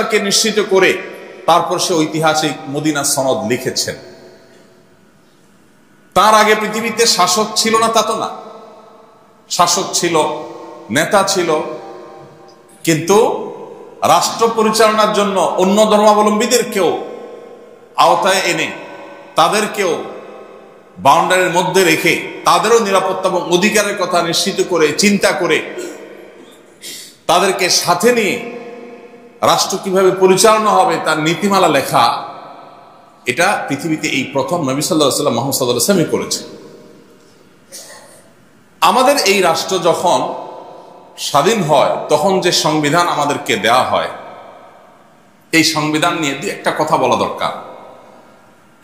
পরিষ্কারকে নিশ্চিত করে তারপর সে ঐতিহাসিক মদিনা সনদ লিখেছেন। তার আগে পৃথিবীতে শাসক ছিল না তা তো না, শাসক ছিল, নেতা ছিল, কিন্তু রাষ্ট্র পরিচালনার জন্য অন্য ধর্মাবলম্বীদেরকেও আওতায় এনে তাদেরকেও বাউন্ডারির মধ্যে রেখে তাদেরও নিরাপত্তা এবং অধিকারের কথা নিশ্চিত করে চিন্তা করে তাদেরকে সাথে নিয়ে রাষ্ট্র কিভাবে পরিচালনা হবে তার নীতিমালা লেখা, এটা পৃথিবীতে এই প্রথম নবী সাল্লাল্লাহু আলাইহি ওয়াসাল্লাম মুহাম্মদ সাল্লাল্লাহু আলাইহি ওয়াসাল্লাম করেছে। আমাদের এই রাষ্ট্র যখন স্বাধীন হয় তখন যে সংবিধান আমাদেরকে দেয়া হয়, এই সংবিধান নিয়ে দুই একটা কথা বলা দরকার।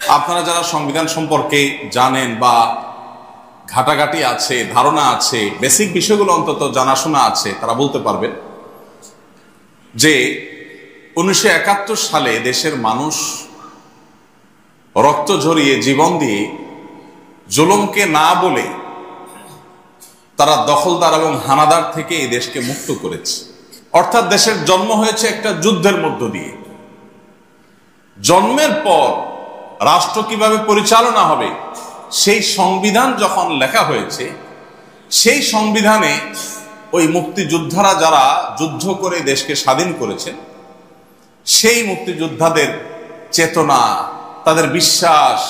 আপনারা যারা সংবিধান সম্পর্কে জানেন বা ঘাটাঘাটি আছে, ধারণা আছে, বেসিক বিষয়গুলো অন্তত জানাশোনা আছে, তারা বলতে পারবেন যে 1971 সালে দেশের মানুষ রক্ত ঝরিয়ে জীবন দিয়ে জুলুমকে না বলে তারা দখলদার এবং হানাদার থেকে এই দেশকে মুক্ত করেছে। অর্থাৎ দেশের জন্ম হয়েছে একটা যুদ্ধের মধ্য দিয়ে। জন্মের পর রাষ্ট্র কিভাবে পরিচালনা হবে সেই সংবিধান যখন লেখা হয়েছে, সেই সংবিধানে ওই মুক্তিযোদ্ধারা যারা যুদ্ধ করে দেশকে স্বাধীন করেছেন, সেই মুক্তিযোদ্ধাদের চেতনা, তাদের বিশ্বাস,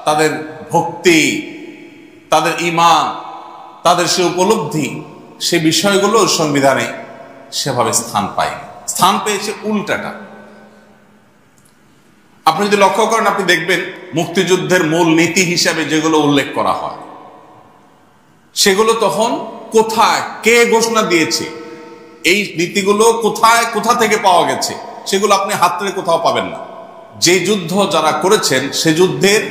তাদের ভক্তি, তাদের ঈমান, তাদের সে উপলব্ধি, সে বিষয়গুলো সংবিধানে সেভাবে স্থান পায়নি, স্থান পেয়েছে উল্টাটা। আপনি যদি লক্ষ্য করেন, আপনি দেখবেন মুক্তিযুদ্ধের মূল নীতি হিসাবে যেগুলো উল্লেখ করা হয় সেগুলো তখন কোথায়, কে ঘোষণা দিয়েছে, এই নীতিগুলো কোথায়, কোথা থেকে পাওয়া গেছে, সেগুলো আপনি হাতে কোথাও পাবেন না। যে যুদ্ধ যারা করেছেন সে যুদ্ধের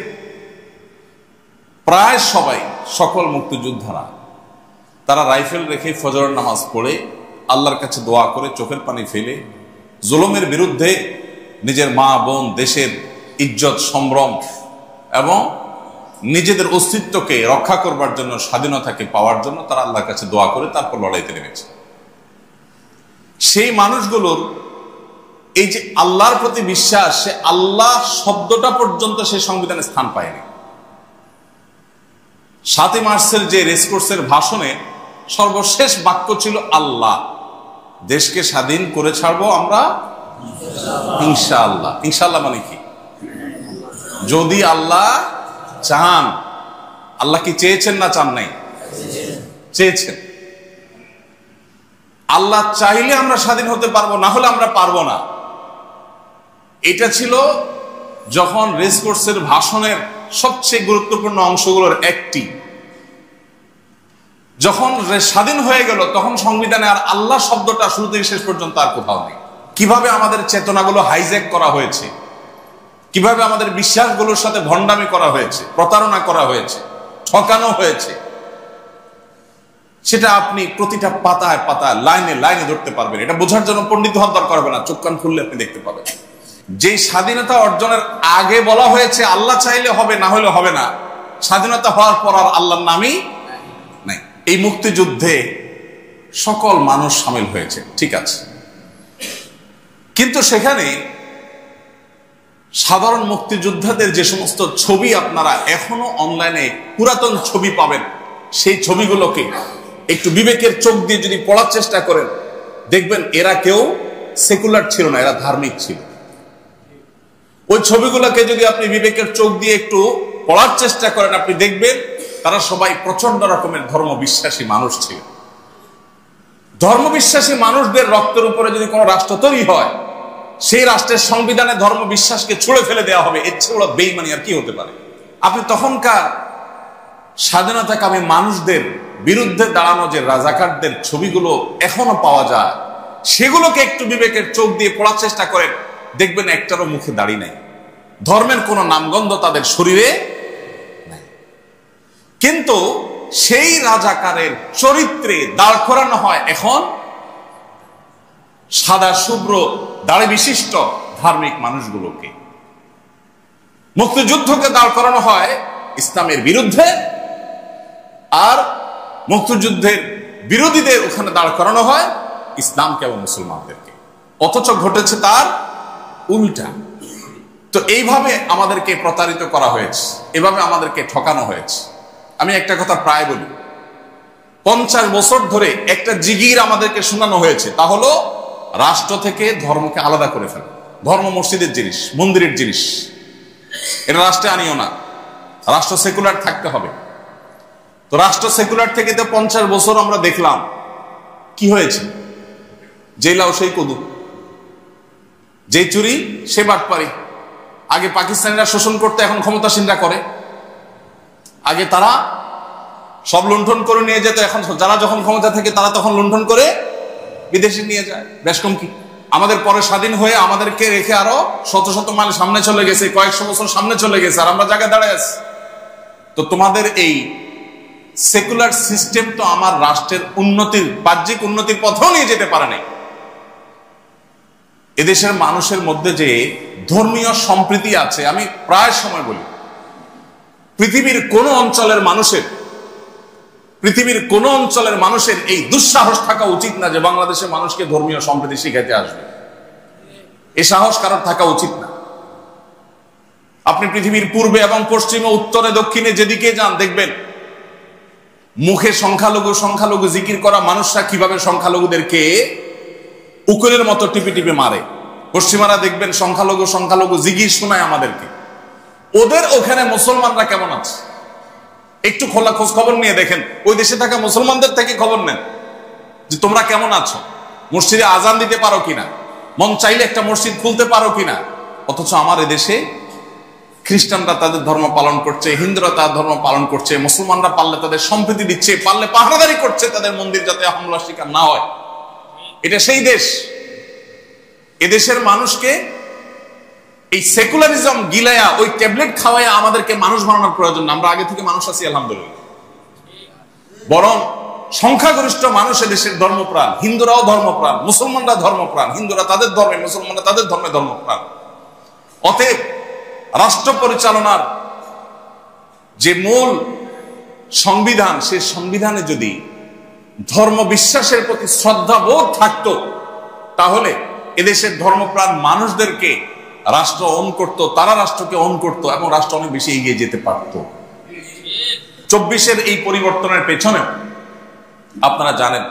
প্রায় সবাই, সকল মুক্তিযোদ্ধারা, তারা রাইফেল রেখে ফজরের নামাজ পড়ে আল্লাহর কাছে দোয়া করে চোখের পানি ফেলে জুলুমের বিরুদ্ধে নিজের মা বোন, দেশের ইজ্জত সম্ভ্রম এবং নিজেদের অস্তিত্বকে রক্ষা করবার জন্য, স্বাধীনতাকে পাওয়ার জন্য তারা আল্লাহর কাছে দোয়া করে তারপর লড়াইতে নেমেছে। সেই মানুষগুলোর এই যে আল্লাহর প্রতি বিশ্বাস, সে আল্লাহ শব্দটা পর্যন্ত সে সংবিধানে স্থান পায়নি। 7 মার্চের যে রেসকোর্সের ভাষণে সর্বশেষ বাক্য ছিল আল্লাহ, দেশকে স্বাধীন করে ছাড়বো আমরা ইনশাআল্লাহ। ইনশাআল্লাহ মানে কি? যদি আল্লাহ চান। আল্লাহ কি চেয়েছেন না চান নাই? চেয়েছেন। আল্লাহ চাইলে আমরা স্বাধীন হতে পারবো, না হলে আমরা পারবো না। এটা ছিল যখন রেসকোর্সের ভাষণের সবচেয়ে গুরুত্বপূর্ণ অংশগুলোর একটি। যখন স্বাধীন হয়ে গেল তখন সংবিধানে আর আল্লাহ শব্দটা শুরু থেকে শেষ পর্যন্ত আর কোথাও নেই। কিভাবে আমাদের চেতনাগুলো হাইজ্যাক করা হয়েছে, কিভাবে আমাদের বিশ্বাসগুলোর সাথে ভণ্ডামি করা হয়েছে, প্রতারণা করা হয়েছে, ঠকানো হয়েছে, সেটা আপনি প্রতিটা পাতায় পাতায়, লাইনে লাইনে ধরতে পারবেন। এটা বোঝার জন্য পণ্ডিত হওয়ার দরকার হবে না, চোখ কান খুললে আপনি দেখতে পাবেন। যে স্বাধীনতা অর্জনের আগে বলা হয়েছে আল্লাহ চাইলে হবে, না হলে হবে না, স্বাধীনতা হওয়ার পর আর আল্লাহর নামই নাই। এই মুক্তিযুদ্ধে সকল মানুষ সামিল হয়েছে, ঠিক আছে, কিন্তু সেখানে সাধারণ মুক্তিযোদ্ধাদের যে সমস্ত ছবি আপনারা এখনো অনলাইনে পুরাতন ছবি পাবেন, সেই ছবিগুলোকে একটু বিবেকের চোখ দিয়ে যদি পড়ার চেষ্টা করেন, দেখবেন এরা কেউ সেকুলার ছিল না, এরা ধার্মিক ছিল। ওই ছবিগুলোকে যদি আপনি বিবেকের চোখ দিয়ে একটু পড়ার চেষ্টা করেন, আপনি দেখবেন তারা সবাই প্রচন্ড রকমের ধর্মবিশ্বাসী মানুষ ছিল। ধর্মবিশ্বাসী মানুষদের রক্তের উপরে যদি কোনো রাষ্ট্র তৈরি হয়, সেই রাষ্ট্রের সংবিধানে ধর্মবিশ্বাসকে ছুঁড়ে ফেলে দেওয়া হবে, এর চেয়ে বড় বেঈমানি আর কি হতে পারে? আপনি তখনকার স্বাধীনতাকামী মানুষদের বিরুদ্ধে দাঁড়ানো যে রাজাকারদের ছবিগুলো এখনো পাওয়া যায়, সেগুলোকে একটু বিবেকের চোখ দিয়ে পড়ার চেষ্টা করেন, দেখবেন একটারও মুখে দাড়ি নাই, ধর্মের কোনো নামগন্ধ তাদের শরীরে নাই। কিন্তু সেই রাজাকারের চরিত্রে দাঁড় করানো হয় এখন সাদা শুভ্র দাড়ি বিশিষ্ট ধার্মিক মানুষগুলোকে। মুক্তিযুদ্ধকে দাঁড় করানো হয় ইসলামের বিরুদ্ধে, আর মুক্তিযুদ্ধের বিরোধীদের ওখানে দাঁড় করানো হয় ইসলামকে এবং মুসলমানদেরকে। অথচ ঘটেছে তার উল্টা। তো এইভাবে আমাদেরকে প্রতারিত করা হয়েছে, এভাবে আমাদেরকে ঠকানো হয়েছে। আমি একটা কথা প্রায় বলি, 50 বছর ধরে একটা জিগির আমাদেরকে শোনানো হয়েছে, তা হলো রাষ্ট্র থেকে ধর্মকে আলাদা করে ফেলা। ধর্ম মসজিদের জিনিস, মন্দিরের জিনিস, এটা রাষ্ট্রে আনিও না, রাষ্ট্র সেকুলার থাকতে হবে। তো রাষ্ট্র সেকুলার থেকে তো 50 বছর আমরা দেখলাম কি হয়েছে, যে লাউ সেই কদু, যে চুরি সে বাটপারি। আগে পাকিস্তানিরা শোষণ করতে, এখন ক্ষমতাসীনরা করে। আগে তারা সব লুণ্ঠন করে নিয়ে যেত, এখন যারা যখন ক্ষমতা থাকে তারা তখন লুণ্ঠন করে বিদেশে নিয়ে যায়। বেশ কম কি, আমাদের পরে স্বাধীন হয়ে আমাদেরকে রেখে আরো শত শত মাইল সামনে চলে গেছে, কয়েকশো বছর সামনে চলে গেছে, আর আমরা জায়গায় দাঁড়ায় আছি। তো তোমাদের এই সেকুলার সিস্টেম তো আমার রাষ্ট্রের উন্নতির, বাহ্যিক উন্নতির পথেও নিয়ে যেতে পারে নাই। এদেশের মানুষের মধ্যে যে ধর্মীয় সম্প্রীতি আছে, আমি প্রায় সময় বলি, পৃথিবীর কোন অঞ্চলের মানুষের এই দুঃসাহস থাকা উচিত না যে বাংলাদেশের মানুষকে ধর্মীয় সম্প্রীতি শিখাইতে আসবে। এই সাহস কারোর থাকা উচিত না। আপনি পৃথিবীর পূর্বে এবং পশ্চিমে, উত্তরে, দক্ষিণে যেদিকে যান, দেখবেন মুখে সংখ্যালঘু জিকির করা মানুষরা কিভাবে সংখ্যালঘুদেরকে উকুলের মতো টিপে টিপে মারে। পশ্চিমারা দেখবেন সংখ্যালঘু জিকির শোনায় আমাদেরকে। ওদের ওখানে মুসলমানরা কেমন আছে একটু খোলা খোঁজ খবর নিয়ে দেখেন, ওই দেশে থাকা মুসলমানদের থেকে খবর নেন যে তোমরা কেমন আছো, মসজিদে আজান দিতে পারো কিনা, মন চাইলে একটা মসজিদ খুলতে পারো কিনা। অথচ আমার এদেশে খ্রিস্টানরা তাদের ধর্ম পালন করছে, হিন্দুরা তাদের ধর্ম পালন করছে, মুসলমানরা পারলে তাদের সম্প্রীতি দিচ্ছে, পারলে পাহারাদারি করছে তাদের মন্দির যাতে হামলার শিকার না হয়। এটা সেই দেশ। এদেশের মানুষকে এই সেকুলারিজম গিলায়া, ওই ট্যাবলেট খাওয়াইয়া আমাদেরকে মানুষ বানানোর প্রয়োজন না। আমরা আগে থেকে মানুষ আছি আলহামদুলিল্লাহ। বরং সংখ্যাগরিষ্ঠ মানুষ এদেশের ধর্মপ্রাণ, হিন্দুরাও ধর্মপ্রাণ, মুসলমানরা ধর্মপ্রাণ, হিন্দুরা তাদের ধর্মে, মুসলমানরা তাদের ধর্মে ধর্মপ্রাণ। অতএব রাষ্ট্র পরিচালনার যে মূল সংবিধান, সেই সংবিধানে যদি ধর্ম বিশ্বাসের প্রতি শ্রদ্ধাবোধ থাকতো, তাহলে এদেশের ধর্মপ্রাণ মানুষদেরকে রাষ্ট্র অন করত, তারা রাষ্ট্রকে অন করত এবং রাষ্ট্র অনেক বেশি এগিয়ে যেতে পারত। 24-এর এই পরিবর্তনের পেছনে আপনারা জানেন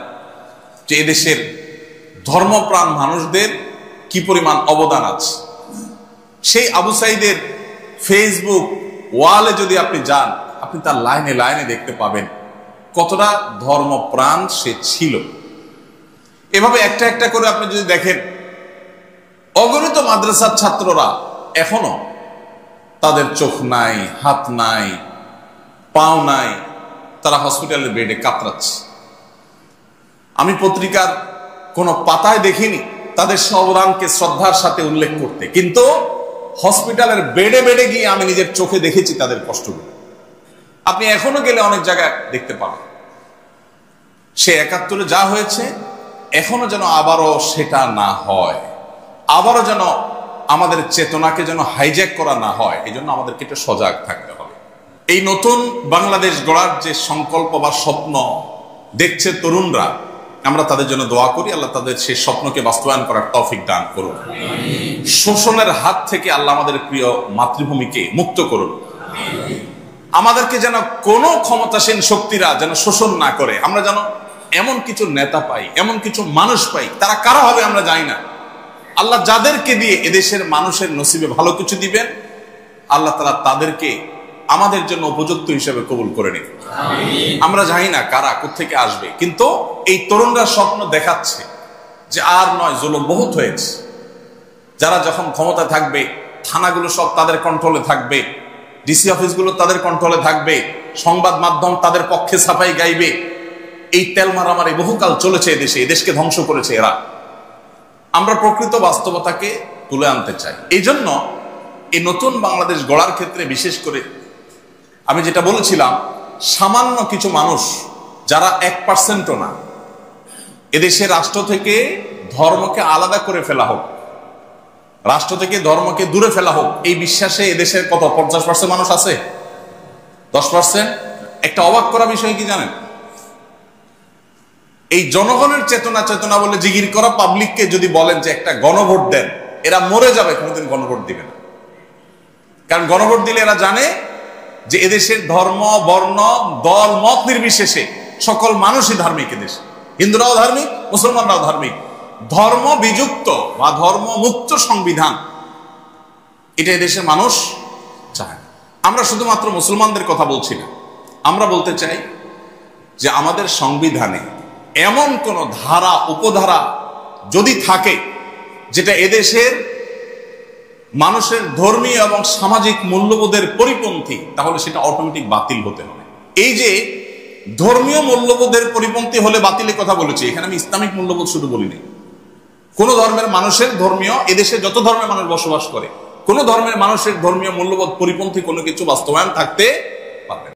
যে এদেশের ধর্মপ্রাণ মানুষদের কি পরিমাণ অবদান আছে। সেই আবু সাইদের ফেসবুক ওয়ালে যদি আপনি যান, আপনি তার লাইনে লাইনে দেখতে পাবেন কতটা ধর্মপ্রাণ সে ছিল। এভাবে একটা একটা করে আপনি যদি দেখেন, অগণিত মাদ্রাসার ছাত্ররা এখনো তাদের চোখ নাই, হাত নাই, পাও নাই, তারা হসপিটালের বেডে কাতরাচ্ছে। আমি পত্রিকার কোন পাতায় দেখিনি তাদের অবদানকে শ্রদ্ধার সাথে উল্লেখ করতে, কিন্তু হসপিটালের বেডে বেডে গিয়ে আমি নিজের চোখে দেখেছি তাদের কষ্টগুলো। আপনি এখনো গেলে অনেক জায়গায় দেখতে পাবেন। সে 71-এ যা হয়েছে, এখনো যেন আবারও সেটা না হয়, আবারও যেন আমাদের চেতনাকে যেন হাইজ্যাক করা না হয়, এই জন্য আমাদেরকে একটু সজাগ থাকতে হবে। এই নতুন বাংলাদেশ গড়ার যে সংকল্প বা স্বপ্ন দেখছে তরুণরা, আমরা তাদের জন্য দোয়া করি, আল্লাহ তাদের সেই স্বপ্নকে বাস্তবায়ন করার তৌফিক দান করুন। শোষণের হাত থেকে আল্লাহ আমাদের প্রিয় মাতৃভূমিকে মুক্ত করুন। আমাদেরকে যেন কোনো ক্ষমতাসীন শক্তিরা যেন শোষণ না করে। আমরা যেন এমন কিছু নেতা পাই, এমন কিছু মানুষ পাই, তারা কারা হবে আমরা জানি না। আল্লাহ যাদেরকে দিয়ে এদেশের মানুষের নসিবে ভালো কিছু দিবেন, আল্লাহ তাআলা তাদেরকে আমাদের জন্য উপযুক্ত হিসেবে কবুল করে নিন। আমরা জানি না কারা কোত্থেকে আসবে, কিন্তু এই তরুণরা স্বপ্ন দেখাচ্ছে যে আর নয়, জুলুম বহুত হয়েছে। যারা যখন ক্ষমতা থাকবে, থানাগুলো সব তাদের কন্ট্রোলে থাকবে, ডিসি অফিসগুলো তাদের কন্ট্রোলে থাকবে, সংবাদ মাধ্যম তাদের পক্ষে সাফাই গাইবে। এই তেল মারামারি বহুকাল চলেছে এদেশে, এদেশকে ধ্বংস করেছে এরা। আমরা প্রকৃত বাস্তবতাকে তুলে আনতে চাই। এই জন্য এই নতুন বাংলাদেশ গড়ার ক্ষেত্রে বিশেষ করে আমি যেটা বলেছিলাম, সামান্য কিছু মানুষ যারা 1%ও না, এদেশে রাষ্ট্র থেকে ধর্মকে আলাদা করে ফেলা হোক, রাষ্ট্র থেকে ধর্মকে দূরে ফেলা হোক, এই বিশ্বাসে এদেশের কত 50% মানুষ আছে, 10%। একটা অবাক করা বিষয় কি জানেন, এই জনগণের চেতনা বলে জিগির করা পাবলিককে যদি বলেন যে একটা গণভোট দেন, এরা মরে যাবে, কোনোদিন গণভোট দিবে না। কারণ গণভোট দিলে এরা জানে যে এদেশের ধর্ম, বর্ণ, দল, মত নির্বিশেষে সকল মানুষই ধার্মিক। এদেশে হিন্দুরাও ধার্মিক, মুসলমানরাও ধার্মিক। ধর্ম বিযুক্ত বা ধর্ম মুক্ত সংবিধান এটা এদেশের মানুষ চায়। আমরা শুধুমাত্র মুসলমানদের কথা বলছি না, আমরা বলতে চাই যে আমাদের সংবিধানে এমন কোন ধারা, উপধারা যদি থাকে যেটা এদেশের মানুষের ধর্মীয় এবং সামাজিক মূল্যবোধের পরিপন্থী, তাহলে সেটা অটোমেটিক বাতিল হতে হবে। এই যে ধর্মীয় মূল্যবোধের পরিপন্থী হলে বাতিলের কথা বলেছি, এখানে আমি ইসলামিক মূল্যবোধ শুধু বলিনি। কোন ধর্মের মানুষের ধর্মীয়, এদেশে যত ধর্মের মানুষ বসবাস করে, কোন ধর্মের মানুষের ধর্মীয় মূল্যবোধ পরিপন্থী কোনো কিছু বাস্তবায়ন থাকতে পারবে না।